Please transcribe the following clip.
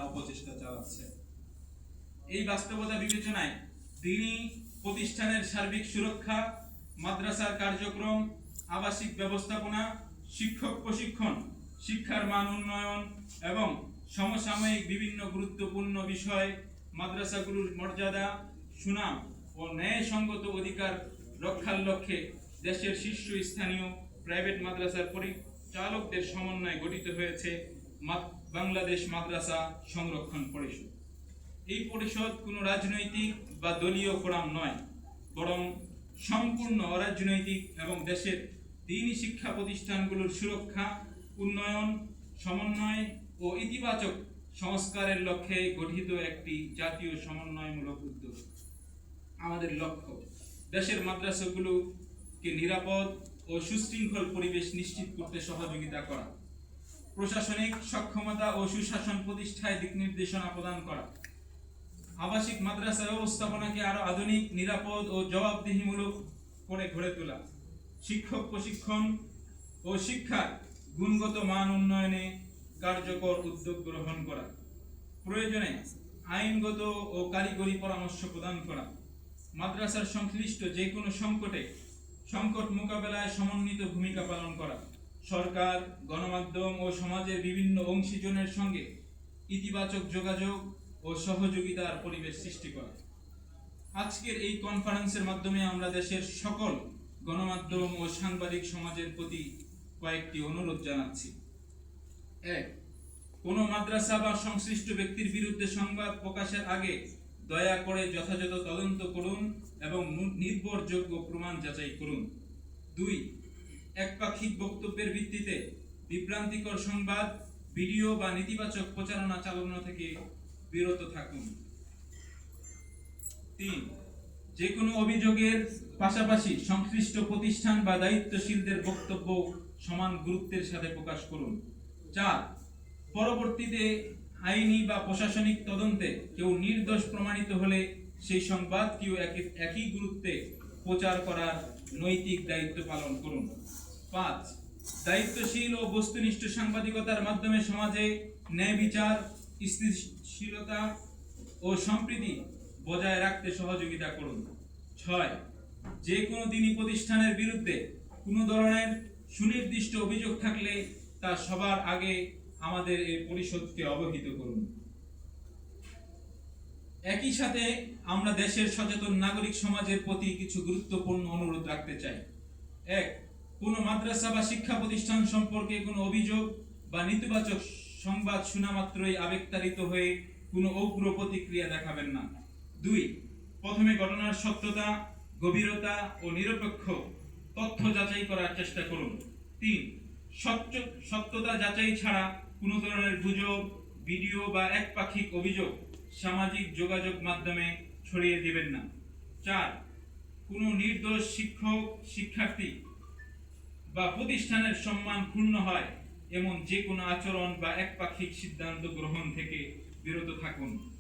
অপচেষ্টা চালাচ্ছে। এই বাস্তবতা বিবেচনায় দ্বীনি প্রতিষ্ঠানের সার্বিক সুরক্ষা, মাদ্রাসার কার্যক্রম, আবাসিক ব্যবস্থাপনা, শিক্ষক প্রশিক্ষণ, শিক্ষার মান উন্নয়ন এবং সমসাময়িক বিভিন্ন গুরুত্বপূর্ণ বিষয় মাদ্রাসাগুলোর মর্যাদা, সুনাম ও ন্যায়সঙ্গত অধিকার রক্ষার লক্ষ্যে দেশের শীর্ষস্থানীয় প্রাইভেট মাদ্রাসার পরিচালকদের সমন্বয়ে গঠিত হয়েছে বাংলাদেশ মাদ্রাসা সংরক্ষণ পরিষদ। এই পরিষদ কোনো রাজনৈতিক বা দলীয় ফোরাম নয়, বরং সম্পূর্ণ অরাজনৈতিক এবং দেশের দ্বীনি শিক্ষা প্রতিষ্ঠানগুলোর সুরক্ষা, উন্নয়ন, সমন্বয় ও ইতিবাচক সংস্কারের লক্ষ্যে গঠিত একটি জাতীয় সমন্বয়মূলক উদ্যোগ। আমাদের লক্ষ্য দেশের মাদ্রাসাগুলোকে নিরাপদ ও সুশৃঙ্খল পরিবেশ নিশ্চিত করতে সহযোগিতা করা, প্রশাসনিক সক্ষমতা ও সুশাসন প্রতিষ্ঠায় দিক নির্দেশনা প্রদান করা, আবাসিক মাদ্রাসা ব্যবস্থাপনাকে আরো আধুনিক, নিরাপদ ও জবাবদিহিমূলক করে গড়ে তোলা, শিক্ষক প্রশিক্ষণ ও শিক্ষার গুণগত মান উন্নয়নে কার্যকর উদ্যোগ গ্রহণ করা, প্রয়োজনে আইনগত ও কারিগরি পরামর্শ প্রদান করা, মাদ্রাসার সংশ্লিষ্ট যে কোনো সংকট মোকাবেলায় সমন্বিত ভূমিকা পালন করা, সরকার, গণমাধ্যম ও সমাজের বিভিন্ন অংশীজনের সঙ্গে ইতিবাচক যোগাযোগ ও সহযোগিতার পরিবেশ সৃষ্টি করা। আজকের এই কনফারেন্সের মাধ্যমে আমরা দেশের সকল গণমাধ্যম ও সাংবাদিক সমাজের প্রতি কয়েকটি অনুরোধ জানাচ্ছি। 1. কোন মাদ্রাসা বা সংশ্লিষ্ট ব্যক্তির বিরুদ্ধে সংবাদ প্রকাশের আগে দয়া করে যথাযথ তদন্ত করুন এবং নির্ভরযোগ্য প্রমাণ যাচাই করুন। 2. একপাক্ষিক বক্তব্যের ভিত্তিতে বিভ্রান্তিকর সংবাদ, ভিডিও বা নেতিবাচক প্রচারণা চালানো থেকে বিরত থাকুন। 3. যে কোনো অভিযোগের পাশাপাশি সংশ্লিষ্ট প্রতিষ্ঠান বা দায়িত্বশীলদের বক্তব্য সমান গুরুত্বের সাথে প্রকাশ করুন। 4. পরবর্তীতে আইনি বা প্রশাসনিক তদন্তে কেউ নির্দোষ প্রমাণিত হলে সেই সংবাদটিও একই গুরুত্বে প্রচার করার নৈতিক দায়িত্ব পালন করুন। 5. দায়িত্বশীল ও বস্তুনিষ্ঠ সাংবাদিকতার মাধ্যমে সমাজে ন্যায় বিচার, স্থিতিশীলতা ও সম্প্রীতি বজায় রাখতে সহযোগিতা করুন। 6. যে কোনো দ্বীনি প্রতিষ্ঠানের বিরুদ্ধে কোনো ধরনের সুনির্দিষ্ট অভিযোগ থাকলে তা সবার আগে আমাদের এই পরিষদকে অবহিত করুন। একই সাথে আমরা দেশের সচেতন নাগরিক সমাজের প্রতি কিছু গুরুত্বপূর্ণ অনুরোধ রাখতে চাই। 1. কোনো মাদ্রাসা বা শিক্ষা প্রতিষ্ঠান সম্পর্কে কোনো অভিযোগ বা নেতিবাচক সংবাদ শোনা মাত্রই আবেগতাড়িত হয়ে কোনো উগ্র প্রতিক্রিয়া দেখাবেন না। 2. প্রথমে ঘটনার সত্যতা, গভীরতা ও নিরপেক্ষ তথ্য যাচাই করার চেষ্টা করুন। 3. সত্যতা যাচাই ছাড়া কোনো ধরনের গুজব, ভিডিও বা একপাক্ষিক অভিযোগ সামাজিক যোগাযোগ মাধ্যমে ছড়িয়ে দিবেন না। 4. কোনো নির্দোষ শিক্ষক, শিক্ষার্থী বা প্রতিষ্ঠানের সম্মান ক্ষুণ্ণ হয় এমন যে কোনো আচরণ বা একপাক্ষিক সিদ্ধান্ত গ্রহণ থেকে বিরত থাকুন।